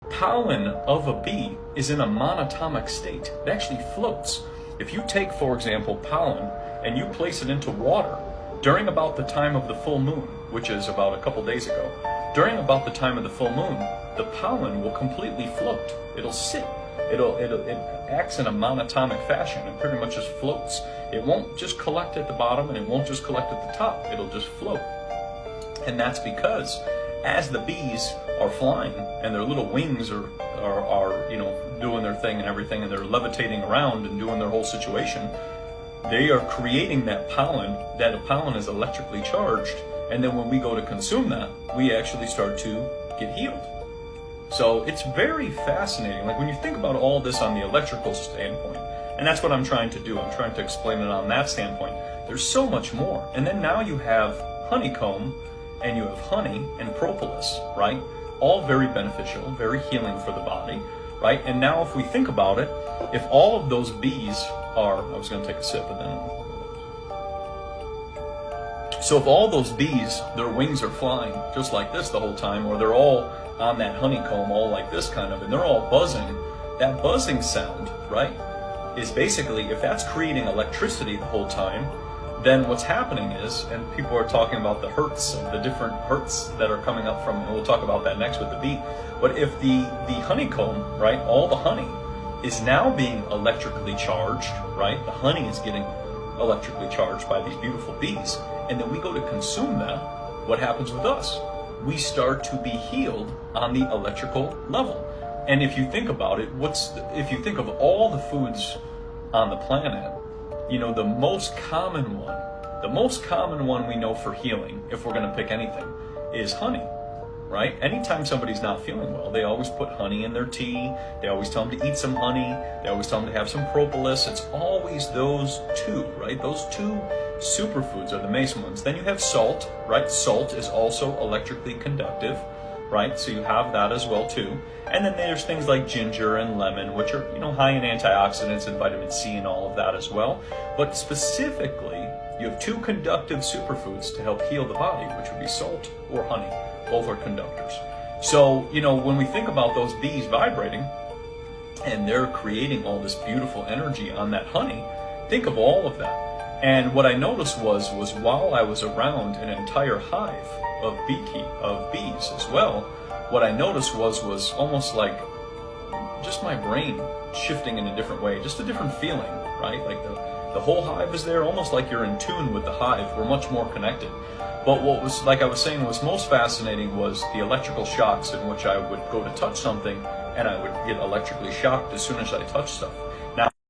pollen of a bee is in a monatomic state. It actually floats. If you take, for example, pollen and you place it into water during about the time of the full moon, which is about a couple days ago, during about the time of the full moon, the pollen will completely float. It'll sit. It acts in a monatomic fashion. It pretty much just floats. It won't just collect at the bottom and it won't just collect at the top. It'll just float. And that's because as the bees are flying and their little wings are doing their thing and everything, and they're levitating around and doing their whole situation, they are creating that pollen. That pollen is electrically charged, and then when we go to consume that, we actually start to get healed. So it's very fascinating. Like when you think about all this on the electrical standpoint, and that's what I'm trying to do. I'm trying to explain it on that standpoint. There's so much more. And then now you have honeycomb, and you have honey and propolis, right? All very beneficial, very healing for the body, right? And now if we think about it, if all of those bees are, I was going to take a sip and then. So if all those bees, their wings are flying just like this the whole time, or they're all on that honeycomb, all like this kind of, and they're all buzzing, that buzzing sound, right, is basically, if that's creating electricity the whole time, then what's happening is, and people are talking about the hertz, the different hertz that are coming up from, and we'll talk about that next with the bee, but if the honeycomb, right, all the honey is now being electrically charged, right, the honey is getting electrically charged by these beautiful bees, and then we go to consume that, what happens with us? We start to be healed on the electrical level. And if you think about it, if you think of all the foods on the planet, the most common one we know for healing, if we're going to pick anything, is honey, right? Anytime somebody's not feeling well, they always put honey in their tea. They always tell them to eat some honey. They always tell them to have some propolis. It's always those two, right? Those two superfoods are the main ones. Then you have salt, right? Salt is also electrically conductive, right? So you have that as well too. And then there's things like ginger and lemon, which are, high in antioxidants and vitamin C and all of that as well. But specifically, you have two conductive superfoods to help heal the body, which would be salt or honey. Both are conductors. So, when we think about those bees vibrating and they're creating all this beautiful energy on that honey, think of all of that. And what I noticed was while I was around an entire hive of bees as well, what I noticed was almost like just my brain shifting in a different way, just a different feeling, right? Like the whole hive is there, almost like you're in tune with the hive. We're much more connected. But what was, like I was saying, was most fascinating was the electrical shocks in which I would go to touch something and I would get electrically shocked as soon as I touched stuff.